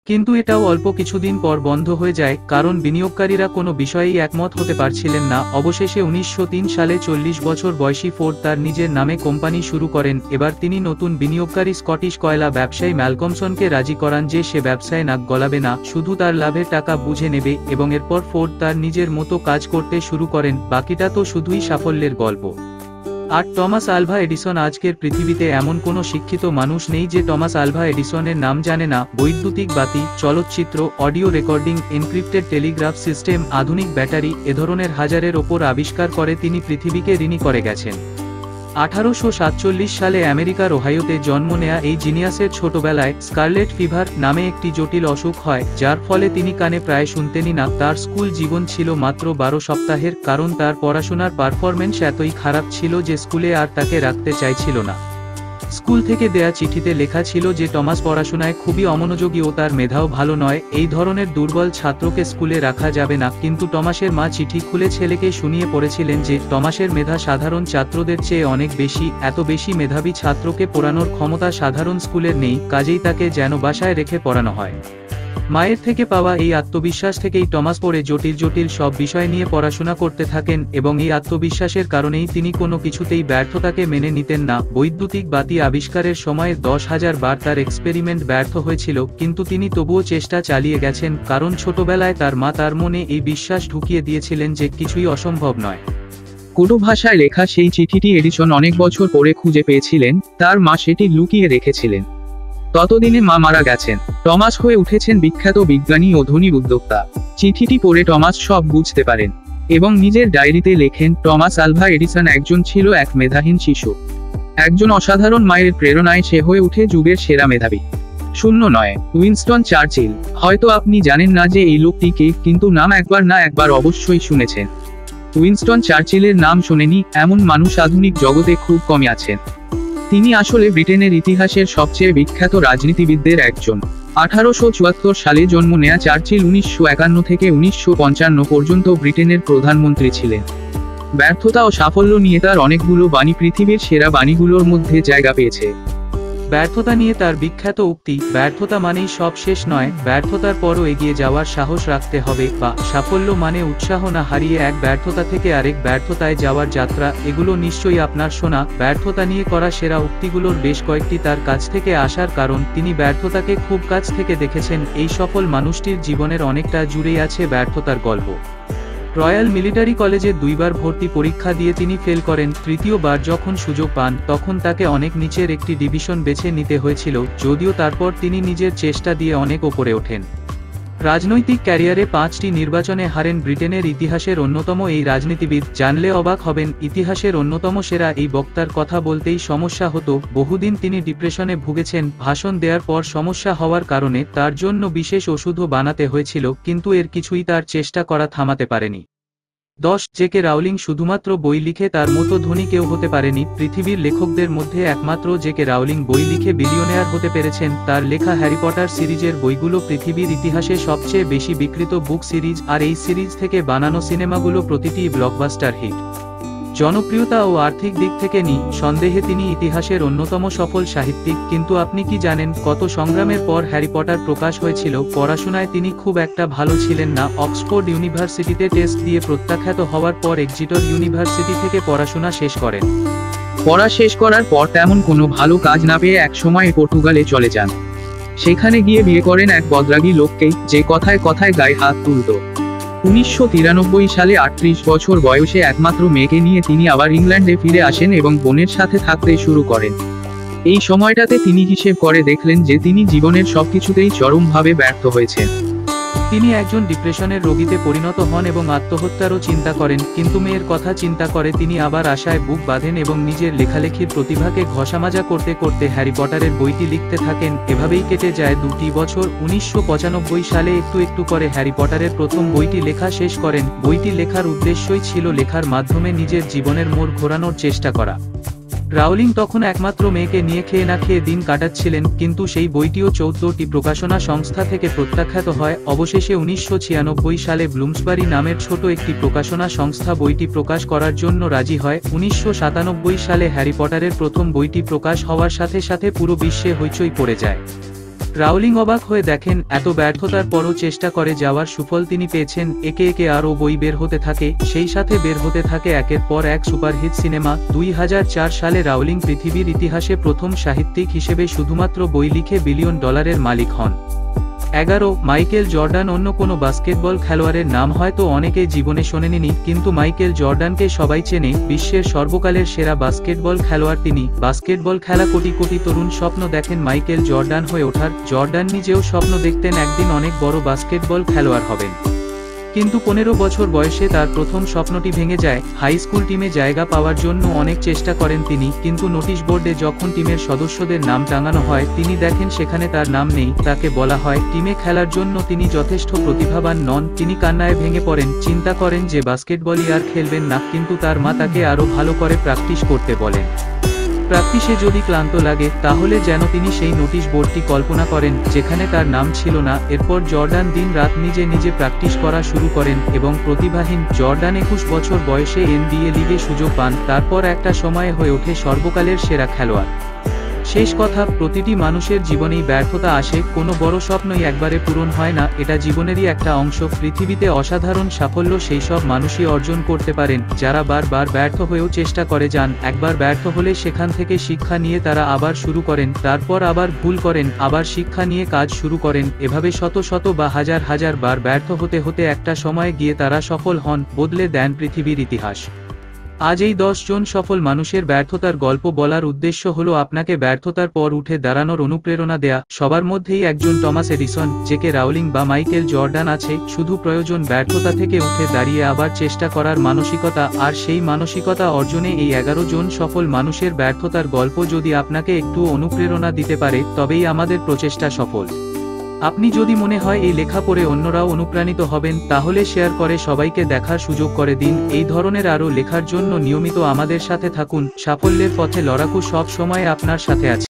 কিন্তু এটাও অল্প কিছুদিন পর বন্ধ হয়ে যায়, কারণ বিনিয়োগকারীরা কোনো বিষয়েই একমত হতে পারছিলেন না। অবশেষে 1903 সালে 40 বছর বয়সী ফোর্ড তার নিজের নামে কোম্পানি শুরু করেন। এবার তিনি নতুন বিনিয়োগকারী স্কটিশ কয়লা ব্যবসায়ী ম্যালকমসনকে রাজি করান যে সে ব্যবসায় নাক গলাবে না, শুধু তার লাভের টাকা বুঝে নেবে, এবং এরপর ফোর্ড তার নিজের মতো কাজ করতে শুরু করেন। বাকিটা তো শুধুই সাফল্যের গল্প। আর টমাস আলভা এডিসন। আজকের পৃথিবীতে এমন কোনো শিক্ষিত মানুষ নেই যে টমাস আলভা এডিসনের নাম জানে না। বৈদ্যুতিক বাতি, চলচ্চিত্র, audio recording, encrypted Telegraph system, আধুনিক ব্যাটারি, এ ধরনের হাজারের ওপর আবিষ্কার করে তিনি পৃথিবীকে ঋণী করে গেছেন। 1847 সালে আমেরিকার ওহাইওতে জন্ম নেয়া এই জিনিয়াসের ছোটবেলায় স্কারলেট ফিভার নামে একটি জটিল অসুখ হয়, যার ফলে তিনি কানে প্রায় শুনতেনই না। তার স্কুল জীবন ছিল মাত্র 12 সপ্তাহের, কারণ তার পড়াশোনার পারফরম্যান্স এতই খারাপ ছিল যে স্কুলে আর তাকে রাখতে চাইছিল না। স্কুল থেকে দেয়া চিঠিতে লেখা ছিল যে টমাস পড়াশোনায় খুবই অমনোযোগী ও তার মেধাও ভালো নয়, এই ধরনের দুর্বল ছাত্রকে স্কুলে রাখা যাবে না। কিন্তু টমাসের মা চিঠি খুলে ছেলেকে শুনিয়ে পড়েছিলেন যে টমাসের মেধা সাধারণ ছাত্রদের চেয়ে অনেক বেশি, এত বেশি মেধাবী ছাত্রকে পড়ানোর ক্ষমতা সাধারণ স্কুলের নেই, কাজেই তাকে যেন বাসায় রেখে পড়ানো হয়। মায়ের থেকে পাওয়া এই আত্মবিশ্বাস থেকেই টমাস পরে জটিল জটিল সব বিষয় নিয়ে পড়াশোনা করতে থাকেন, এবং এই আত্মবিশ্বাসের কারণেই তিনি কোনো কিছুতেই ব্যর্থতাকে মেনে নিতেন না। বৈদ্যুতিক বাতি আবিষ্কারের সময়ে 10,000 বার তার এক্সপেরিমেন্ট ব্যর্থ হয়েছিল, কিন্তু তিনি তবুও চেষ্টা চালিয়ে গেছেন, কারণ ছোটবেলায় তার মা তার মনে এই বিশ্বাস ঢুকিয়ে দিয়েছিলেন যে কিছুই অসম্ভব নয়। কোডো ভাষায় লেখা সেই চিঠিটি এডিসন অনেক বছর পরে খুঁজে পেয়েছিলেন, তার মা সেটি লুকিয়ে রেখেছিলেন। ততদিনে মা মারা গেছেন। টমাস হয়ে উঠেছেন বিখ্যাত বিজ্ঞানী ও ধনী উদ্যোক্তা। চিঠিটি পড়ে টমাস সব বুঝতে পারেন এবং নিজের ডায়েরিতে লেখেন, টমাস আলভা এডিসন একজন ছিল এক মেধাহীন শিশু। একজন অসাধারণ মায়ের প্রেরণায় সে হয়ে উঠে যুগের সেরা মেধাবী। 09 উইনস্টন চার্চিল। হয়তো আপনি জানেন না যে এই লোকটি কে, কিন্তু নাম একবার না একবার অবশ্যই শুনেছেন। উইনস্টন চার্চিলের নাম শোনেনি এমন মানুষ আধুনিক জগতে খুব কমই আছেন। তিনি আসলে ব্রিটেনের ইতিহাসের সবচেয়ে বিখ্যাত রাজনীতিবিদদের একজন। 1874 সালে জন্ম নেয়া চার্চিল 1951 থেকে 1955 পর্যন্ত ব্রিটেনের প্রধানমন্ত্রী ছিলেন। ব্যর্থতা ও সাফল্য নিয়ে তার অনেকগুলো বাণী পৃথিবীর সেরা বাণীগুলোর মধ্যে জায়গা পেয়েছে। ব্যর্থতা নিয়ে তার বিখ্যাত উক্তি, ব্যর্থতা মানেই সব শেষ নয়, ব্যর্থতার পরও এগিয়ে যাওয়ার সাহস রাখতে হবে, বা সাফল্য মানে উৎসাহ না হারিয়ে এক ব্যর্থতা থেকে আরেক ব্যর্থতায় যাওয়ার যাত্রা। এগুলো নিশ্চয়ই আপনার শোনা। ব্যর্থতা নিয়ে করা সেরা উক্তিগুলোর বেশ কয়েকটি তার কাছ থেকে আসার কারণ তিনি ব্যর্থতাকে খুব কাছ থেকে দেখেছেন। এই সফল মানুষটির জীবনের অনেকটা জুড়েই আছে ব্যর্থতার গল্প। রয়্যাল মিলিটারি কলেজে 2 বার ভর্তি পরীক্ষা দিয়ে তিনি ফেল করেন। তৃতীয়বার যখন সুযোগ পান তখন তাকে অনেক নিচের একটি ডিভিশন বেছে নিতে হয়েছিল, যদিও তারপর তিনি নিজের চেষ্টা দিয়ে অনেক ওপরে ওঠেন। রাজনৈতিক ক্যারিয়ারে 5টি নির্বাচনে হারেন। ব্রিটেনের ইতিহাসের অন্যতম এই রাজনীতিবিদ, জানলে অবাক হবেন, ইতিহাসের অন্যতম সেরা এই বক্তার কথা বলতেই সমস্যা হতো। বহুদিন তিনি ডিপ্রেশনে ভুগেছেন। ভাষণ দেওয়ার পর সমস্যা হওয়ার কারণে তার জন্য বিশেষ ওষুধও বানাতে হয়েছিল, কিন্তু এর কিছুই তার চেষ্টা করা থামাতে পারেনি। 10 জেকে রাউলিং শুধুমাত্র বই লিখে তার মতো ধনী কেউ হতে পারেনি। পৃথিবীর লেখকদের মধ্যে একমাত্র জেকে রাউলিং বই লিখে বিলিয়নেয়ার হতে পেরেছেন। তার লেখা হ্যারি পটার সিরিজের বইগুলো পৃথিবীর ইতিহাসে সবচেয়ে বেশি বিক্রিত বুক সিরিজ, আর এই সিরিজ থেকে বানানো সিনেমাগুলো প্রতিটি ব্লকবাস্টার হিট। জনপ্রিয়তা ও আর্থিক দিক থেকে নিঃসন্দেহে তিনি ইতিহাসের অন্যতম সফল সাহিত্যিক। কিন্তু আপনি কি জানেন কত সংগ্রামের পর হ্যারি পটার প্রকাশ হয়েছিল? পড়াশোনায় তিনি খুব একটা ভালো ছিলেন না। অক্সফোর্ড ইউনিভার্সিটিতে টেস্ট দিয়ে প্রত্যাখ্যাত হওয়ার পর এক্সিটর ইউনিভার্সিটি থেকে পড়াশোনা শেষ করেন। পড়া শেষ করার পর তেমন কোনো ভালো কাজ না পেয়ে একসময় পর্তুগালে চলে যান। সেখানে গিয়ে বিয়ে করেন এক বদরাগী লোককে, যে কথায় কথায় গায়ে হাত তুলত। 1993 সালে 38 বছর বয়সে একমাত্র মেয়েকে নিয়ে তিনি আবার ইংল্যান্ডে ফিরে আসেন এবং বোনের সাথে থাকতে শুরু করেন। এই সময়টাতে তিনি হিসেব করে দেখলেন যে তিনি জীবনের সবকিছুতেই চরমভাবে ব্যর্থ হয়েছেন। তিনি একজন ডিপ্রেশনের রোগীতে পরিণত হন এবং আত্মহত্যারও চিন্তা করেন। কিন্তু মেয়ের কথা চিন্তা করে তিনি আবার আশায় বুক বাঁধেন এবং নিজের লেখালেখির প্রতিভাকে ঘষামাজা করতে করতে হ্যারি পটারের বইটি লিখতে থাকেন। এভাবেই কেটে যায় 2টি বছর। 1995 সালে একটু একটু করে হ্যারি পটারের প্রথম বইটি লেখা শেষ করেন। বইটি লেখার উদ্দেশ্যই ছিল লেখার মাধ্যমে নিজের জীবনের মোড় ঘোরানোর চেষ্টা করা। রাউলিং তখন একমাত্র মেয়েকে নিয়ে খেয়ে না খেয়ে দিন কাটাচ্ছিলেন, কিন্তু সেই বইটিও 14টি প্রকাশনা সংস্থা থেকে প্রত্যাখ্যাত হয়। অবশেষে 1996 সালে ব্লুমসবারি নামের ছোট একটি প্রকাশনা সংস্থা বইটি প্রকাশ করার জন্য রাজি হয়। 1997 সালে হ্যারি পটারের প্রথম বইটি প্রকাশ হওয়ার সাথে সাথে পুরো বিশ্বে হইচই পড়ে যায়। রাউলিং অবাক হয়ে দেখেন এত ব্যর্থতার পরও চেষ্টা করে যাওয়ার সুফল তিনি পেয়েছেন। একে একে আরও বই বের হতে থাকে, সেই সাথে বের হতে থাকে একের পর এক সুপারহিট সিনেমা। 2004 সালে রাউলিং পৃথিবীর ইতিহাসে প্রথম সাহিত্যিক হিসেবে শুধুমাত্র বই লিখে বিলিয়ন ডলারের মালিক হন। 11 মাইকেল জর্ডান অন্য কোনো বাস্কেটবল খেলোয়াড়ের নাম হয়তো অনেকে জীবনে শোনেনি, কিন্তু মাইকেল জর্ডানকে সবাই চেনে। বিশ্বের সর্বকালের সেরা বাস্কেটবল খেলোয়াড় তিনি। বাস্কেটবল খেলা কোটি কোটি তরুণ স্বপ্ন দেখেন মাইকেল জর্ডান হয়ে ওঠার। জর্ডান নিজেও স্বপ্ন দেখতেন একদিন অনেক বড় বাস্কেটবল খেলোয়াড় হবেন। কিন্তু 15 বছর বয়সে তার প্রথম স্বপ্নটি ভেঙে যায়। হাই স্কুল টিমে জায়গা পাওয়ার জন্য অনেক চেষ্টা করেন তিনি, কিন্তু নোটিশ বোর্ডে যখন টিমের সদস্যদের নাম টাঙানো হয় তিনি দেখেন সেখানে তার নাম নেই। তাকে বলা হয় টিমে খেলার জন্য তিনি যথেষ্ট প্রতিভাবান নন। তিনি কান্নায় ভেঙে পড়েন, চিন্তা করেন যে বাস্কেটবলই আর খেলবেন না, কিন্তু তার মা তাকে আরও ভালো করে প্র্যাকটিস করতে বলেন। প্র্যাকটিসে যদি ক্লান্ত লাগে তাহলে যেন তিনি সেই নোটিশ বোর্ডটি কল্পনা করেন যেখানে তার নাম ছিল না। এরপর জর্ডান দিন রাত নিজে নিজে প্র্যাকটিস করা শুরু করেন এবং প্রতিভাহীন জর্ডান 21 বছর বয়সে NBA লিগে সুযোগ পান। তারপর একটা সময়ে হয়ে ওঠে সর্বকালের সেরা খেলোয়াড়। শেষ কথা, প্রতিটি মানুষের জীবনেই ব্যর্থতা আসে, কোনো বড় স্বপ্নই একবারে পূরণ হয় না, এটা জীবনেরই একটা অংশ। পৃথিবীতে অসাধারণ সাফল্য সেই সব মানুষই অর্জন করতে পারেন যারা বারবার ব্যর্থ হয়েও চেষ্টা করে যান। একবার ব্যর্থ হলে সেখান থেকে শিক্ষা নিয়ে তারা আবার শুরু করেন, তারপর আবার ভুল করেন, আবার শিক্ষা নিয়ে কাজ শুরু করেন। এভাবে শত শত বা হাজার হাজার বার ব্যর্থ হতে হতে একটা সময়ে গিয়ে তারা সফল হন, বদলে দেন পৃথিবীর ইতিহাস। আজ এই 10 জন সফল মানুষের ব্যর্থতার গল্প বলার উদ্দেশ্য হলো আপনাকে ব্যর্থতার পর উঠে দাঁড়ানোর অনুপ্রেরণা দেয়া। সবার মধ্যেই একজন টমাস এডিসন, জেকে রাউলিং বা মাইকেল জর্ডান আছে। শুধু প্রয়োজন ব্যর্থতা থেকে উঠে দাঁড়িয়ে আবার চেষ্টা করার মানসিকতা। আর সেই মানসিকতা অর্জনে এই 11 জন সফল মানুষের ব্যর্থতার গল্প যদি আপনাকে একটু অনুপ্রেরণা দিতে পারে, তবেই আমাদের প্রচেষ্টা সফল। আপনি যদি মনে হয় এই লেখা পড়ে অন্যরাও অনুপ্রাণিত হবেন, তাহলে শেয়ার করে সবাইকে দেখার সুযোগ করে দিন। এই ধরনের আরও লেখার জন্য নিয়মিত আমাদের সাথে থাকুন। সাফল্যের পথে লড়াকু সব সময় আপনার সাথে আছে।